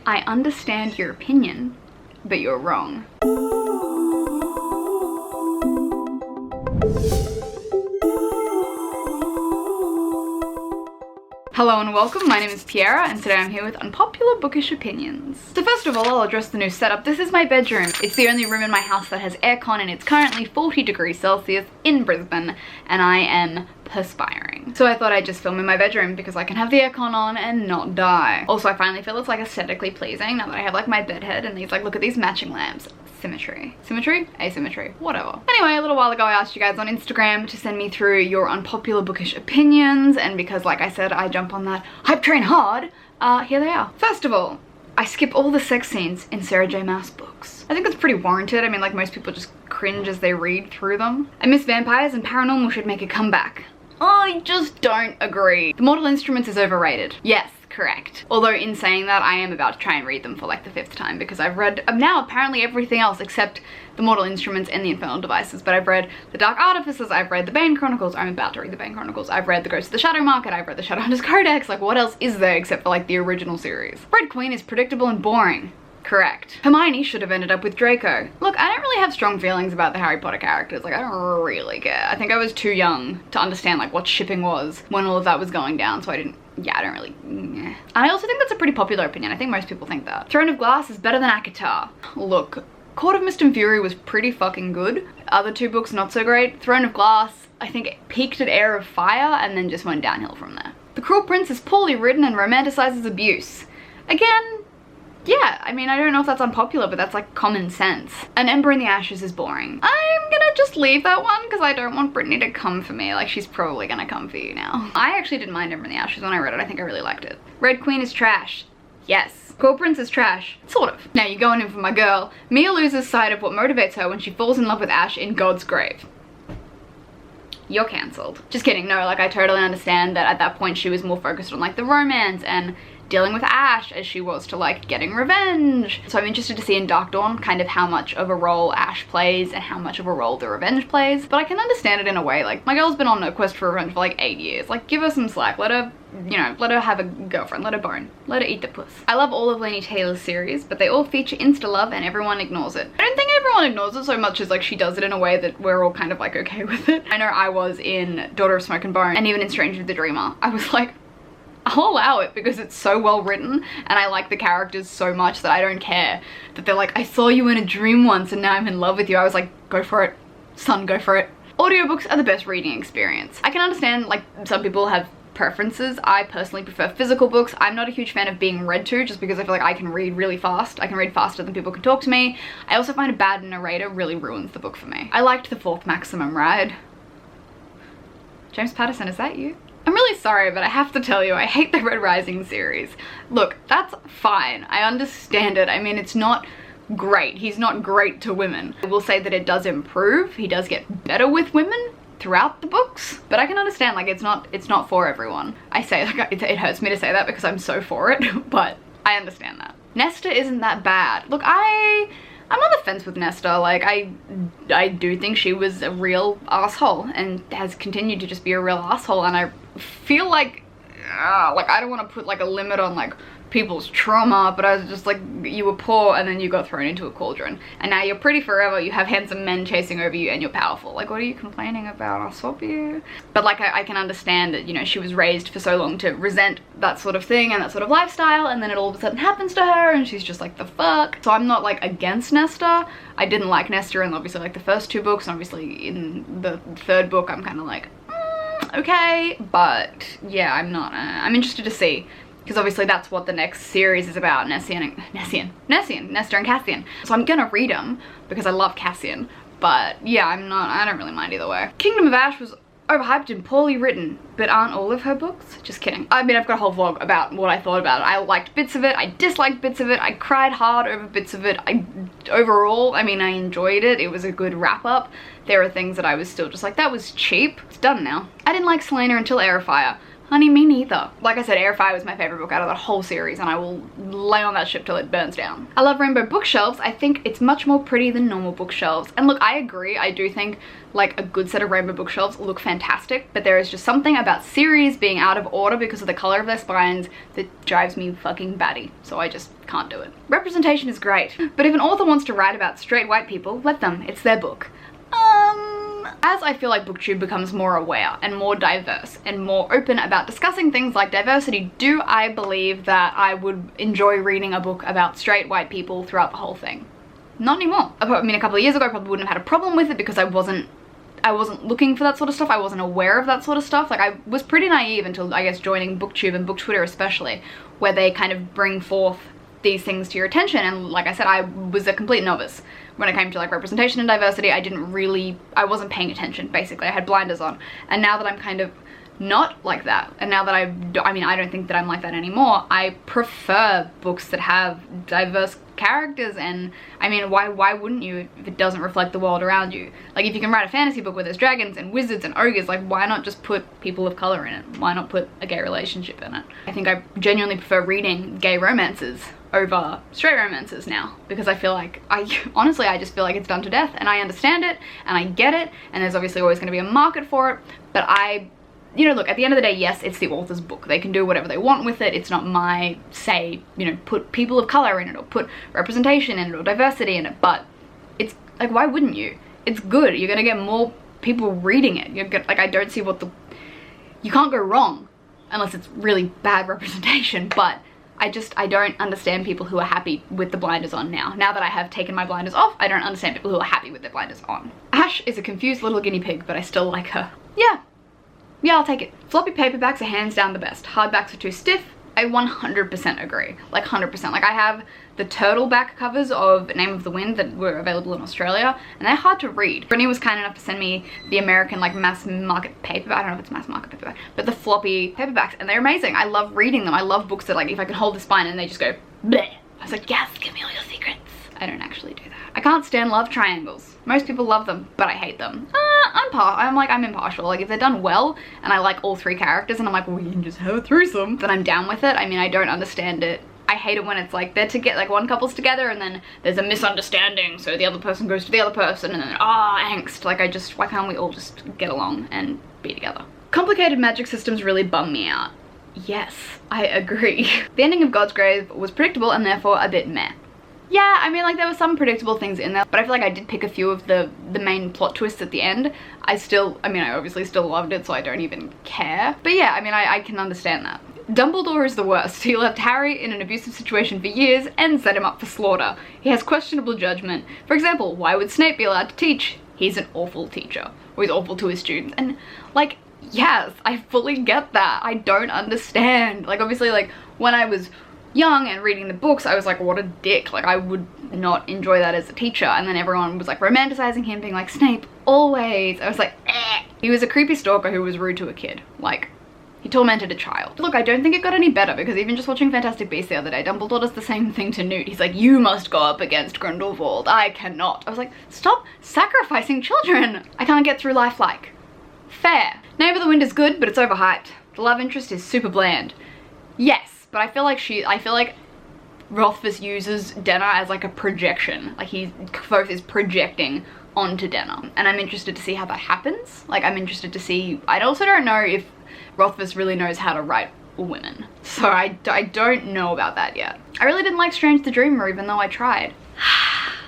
I understand your opinion, but you're wrong. Hello and welcome, my name is Piera and today I'm here with Unpopular Bookish Opinions. So first of all, I'll address the new setup. This is my bedroom. It's the only room in my house that has aircon and it's currently 40 degrees Celsius in Brisbane and I am perspiring. So I thought I'd just film in my bedroom because I can have the aircon on and not die. Also, I finally feel it's like aesthetically pleasing now that I have like my bed head and these like, look at these matching lamps. Symmetry. Symmetry? Asymmetry. Whatever. Anyway, a little while ago I asked you guys on Instagram to send me through your unpopular bookish opinions, and because like I said I jump on that hype train hard, here they are. First of all, I skip all the sex scenes in Sarah J Maas books. I think that's pretty warranted. I mean, like, most people just cringe as they read through them. I miss vampires and paranormal should make a comeback. I just don't agree. The Mortal Instruments is overrated. Yes. Correct. Although in saying that, I am about to try and read them for like the 5th time because I've read now apparently everything else except the Mortal Instruments and the Infernal Devices, but I've read the Dark Artifices, I've read the Bane Chronicles, I'm about to read the Bane Chronicles, I've read the Ghost of the Shadow Market, I've read the Shadowhunters Codex, like what else is there except for like the original series? Red Queen is predictable and boring. Correct. Hermione should have ended up with Draco. Look, I don't really have strong feelings about the Harry Potter characters. Like, I don't really care. I think I was too young to understand like what shipping was when all of that was going down, so I don't really, And I also think that's a pretty popular opinion. I think most people think that. Throne of Glass is better than ACOTAR. Look, Court of Mist and Fury was pretty fucking good. Other two books, not so great. Throne of Glass, I think it peaked at Heir of Fire and then just went downhill from there. The Cruel Prince is poorly written and romanticizes abuse. Again, yeah, I mean, I don't know if that's unpopular, but that's like common sense. An Ember in the Ashes is boring. I'm gonna just leave that one because I don't want Brittany to come for me. Like, she's probably gonna come for you now. I actually didn't mind Ember in the Ashes when I read it. I think I really liked it. Red Queen is trash. Yes. Cruel Prince is trash. Sort of. Now you're going in for my girl. Mia loses sight of what motivates her when she falls in love with Ash in God's grave. You're cancelled. Just kidding. No, like, I totally understand that at that point she was more focused on like the romance and dealing with Ash as she was to like getting revenge. So I'm interested to see in Dark Dawn kind of how much of a role Ash plays and how much of a role the revenge plays. But I can understand it in a way. Like, my girl's been on a quest for revenge for like 8 years. Like, give her some slack. Let her, you know, let her have a girlfriend. Let her bone. Let her eat the puss. I love all of Laini Taylor's series, but they all feature insta-love and everyone ignores it. I don't think everyone ignores it so much as like she does it in a way that we're all kind of like okay with it. I know I was in Daughter of Smoke and Bone and even in Stranger the Dreamer. I was like, I'll allow it because it's so well written and I like the characters so much that I don't care that they're like, I saw you in a dream once and now I'm in love with you. I was like, go for it, son, go for it. Audiobooks are the best reading experience. I can understand like some people have preferences. I personally prefer physical books. I'm not a huge fan of being read to just because I feel like I can read really fast. I can read faster than people can talk to me. I also find a bad narrator really ruins the book for me. I liked The Fourth Maximum Ride. James Patterson, is that you? I'm really sorry, but I have to tell you, I hate the Red Rising series. Look, that's fine. I understand it. I mean, it's not great. He's not great to women. I will say that it does improve. He does get better with women throughout the books, but I can understand, like, it's not for everyone. I say, like, it hurts me to say that because I'm so for it, but I understand that. Nesta isn't that bad. Look, I'm on the fence with Nesta. Like, I do think she was a real asshole and has continued to just be a real asshole, and I feel like I don't want to put like a limit on like people's trauma, but I was just like, you were poor and then you got thrown into a cauldron and now you're pretty forever, you have handsome men chasing over you and you're powerful. Like, what are you complaining about? I'll swap you. But like, I can understand that, you know, she was raised for so long to resent that sort of thing and that sort of lifestyle, and then it all of a sudden happens to her and she's just like, the fuck. So I'm not like against Nesta. I didn't like Nesta in obviously like the first 2 books, and obviously in the 3rd book I'm kind of like, okay, but yeah, I'm not, I'm interested to see, because obviously that's what the next series is about, Nesta and Cassian. So I'm gonna read them because I love Cassian, but yeah, I don't really mind either way. Kingdom of Ash was overhyped and poorly written, but aren't all of her books? Just kidding. I mean, I've got a whole vlog about what I thought about it. I liked bits of it, I disliked bits of it, I cried hard over bits of it. Overall, I mean, I enjoyed it. It was a good wrap up. There are things that I was still just like, that was cheap. It's done now. I didn't like Selena until Heir of Fire. Honey, me neither. Like I said, Air Fire was my favorite book out of the whole series, and I will lay on that ship till it burns down. I love rainbow bookshelves. I think it's much more pretty than normal bookshelves. And look, I agree. I do think like a good set of rainbow bookshelves look fantastic, but there is just something about series being out of order because of the color of their spines that drives me fucking batty. So I just can't do it. Representation is great, but if an author wants to write about straight white people, let them. It's their book. As I feel like booktube becomes more aware and more diverse and more open about discussing things like diversity, do I believe that I would enjoy reading a book about straight white people throughout the whole thing? Not anymore. I mean, a couple of years ago I probably wouldn't have had a problem with it because I wasn't looking for that sort of stuff. I wasn't aware of that sort of stuff. Like, I was pretty naive until, I guess, joining booktube and book Twitter especially, where they kind of bring forth these things to your attention. And like I said, I was a complete novice when it came to like representation and diversity. I wasn't paying attention, basically. I had blinders on. And now that I'm kind of not like that, and now that I don't think that I'm like that anymore, I prefer books that have diverse characters. And I mean, why wouldn't you if it doesn't reflect the world around you? Like, if you can write a fantasy book where there's dragons and wizards and ogres, like, why not just put people of color in it? Why not put a gay relationship in it? I think I genuinely prefer reading gay romances over straight romances now, because I feel like honestly I just feel like it's done to death, and I understand it and I get it, and there's obviously always going to be a market for it, but you know, look, at the end of the day, yes, it's the author's book. They can do whatever they want with it. It's not my say, you know, put people of color in it or put representation in it or diversity in it, but it's like, why wouldn't you? It's good. You're gonna get more people reading it. Like, I don't see you can't go wrong unless it's really bad representation, but I don't understand people who are happy with the blinders on now. Now that I have taken my blinders off, I don't understand people who are happy with their blinders on. Ash is a confused little guinea pig, but I still like her. Yeah, I'll take it. Floppy paperbacks are hands down the best. Hardbacks are too stiff. I 100% agree. Like, 100%. Like, I have the turtle back covers of Name of the Wind that were available in Australia, and they're hard to read. Brittany was kind enough to send me the American, like, mass market paperback. I don't know if it's mass market paperback, but the floppy paperbacks, and they're amazing. I love reading them. I love books that, like, if I can hold the spine and they just go bleh. I was like, yes, give me all your secrets. I don't actually do that. I can't stand love triangles. Most people love them, but I hate them. I'm impartial. Like, if they're done well and I like all three characters and I'm like, well, you can just have a threesome, then I'm down with it. I mean, I don't understand it. I hate it when it's like they're like one couple's together and then there's a misunderstanding, so the other person goes to the other person and then angst. Like, why can't we all just get along and be together? Complicated magic systems really bum me out. Yes, I agree. The ending of God's Grave was predictable and therefore a bit meh. Yeah, I mean, like, there were some predictable things in there, but I feel like I did pick a few of the main plot twists at the end. I obviously still loved it, so I don't even care. But yeah, I mean, I can understand that. Dumbledore is the worst. He left Harry in an abusive situation for years and set him up for slaughter. He has questionable judgment. For example, why would Snape be allowed to teach? He's an awful teacher, or he's awful to his students. And, like, yes, I fully get that. I don't understand. Like, obviously, like, when I was young and reading the books, I was like, what a dick. Like, I would not enjoy that as a teacher. And then everyone was like romanticizing him, being like, Snape, always. I was like, eh. He was a creepy stalker who was rude to a kid. Like, he tormented a child. Look, I don't think it got any better, because even just watching Fantastic Beasts the other day, Dumbledore does the same thing to Newt. He's like, you must go up against Grindelwald. I cannot. I was like, stop sacrificing children. I can't get through life like. Fair. Name of the Wind is good, but it's overhyped. The love interest is super bland. Yes. But I feel like Rothfuss uses Denna as like a projection. Like, Kvothe is projecting onto Denna. And I'm interested to see how that happens. Like, I'm interested to see, I also don't know if Rothfuss really knows how to write women. So I don't know about that yet. I really didn't like Strange the Dreamer, even though I tried.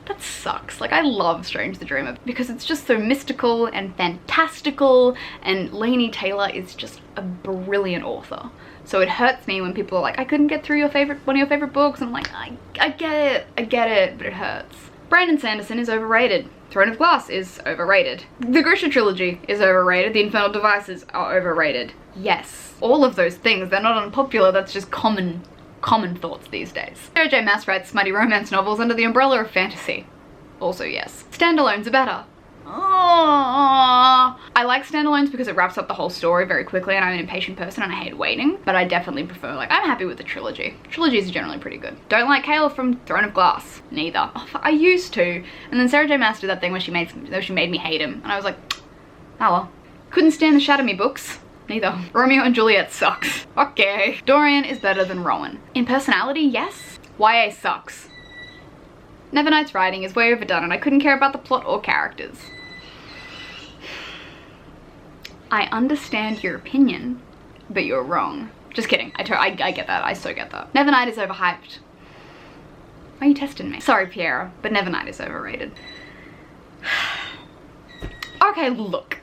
That sucks. Like, I love Strange the Dreamer because it's just so mystical and fantastical, and Laini Taylor is just a brilliant author. So it hurts me when people are like, I couldn't get through one of your favorite books. And I'm like, I get it, but it hurts. Brandon Sanderson is overrated. Throne of Glass is overrated. The Grisha trilogy is overrated. The Infernal Devices are overrated. Yes, all of those things. They're not unpopular. That's just common thoughts these days. Sarah J. Maas writes smutty romance novels under the umbrella of fantasy. Also yes. Standalones are better. Oh, I like standalones because it wraps up the whole story very quickly, and I'm an impatient person and I hate waiting, but I definitely prefer, like, I'm happy with the trilogy. Trilogies are generally pretty good. Don't like Kayla from Throne of Glass. Neither. Oh, I used to. And then Sarah J. Maas did that thing where she made me hate him, and I was like, oh well. Couldn't stand the Shatter Me books. Neither. Romeo and Juliet sucks. Okay. Dorian is better than Rowan. In personality, yes. YA sucks. Nevernight's writing is way overdone and I couldn't care about the plot or characters. I understand your opinion, but you're wrong. Just kidding. I get that. I so get that. Nevernight is overhyped. Why are you testing me? Sorry, Piera, but Nevernight is overrated. Okay, look.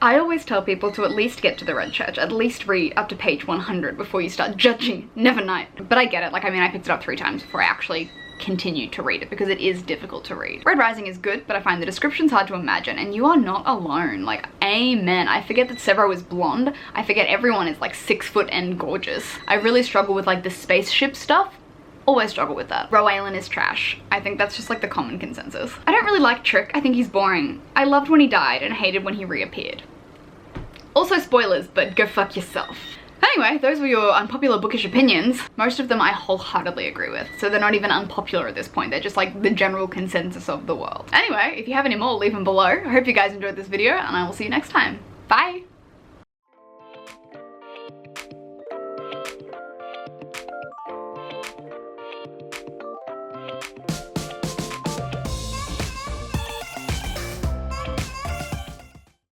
I always tell people to at least get to the Red Church, at least read up to page 100 before you start judging Nevernight. But I get it. Like, I mean, I picked it up 3 times before I actually continued to read it because it is difficult to read. Red Rising is good, but I find the descriptions hard to imagine, and you are not alone. Like, amen. I forget that Severo is blonde. I forget everyone is like 6 foot and gorgeous. I really struggle with like the spaceship stuff. Always struggle with that. Rowan is trash. I think that's just like the common consensus. I don't really like Trick. I think he's boring. I loved when he died and hated when he reappeared. Also spoilers, but go fuck yourself. Anyway, those were your unpopular bookish opinions. Most of them I wholeheartedly agree with, so they're not even unpopular at this point. They're just like the general consensus of the world. Anyway, if you have any more, leave them below. I hope you guys enjoyed this video, and I will see you next time. Bye!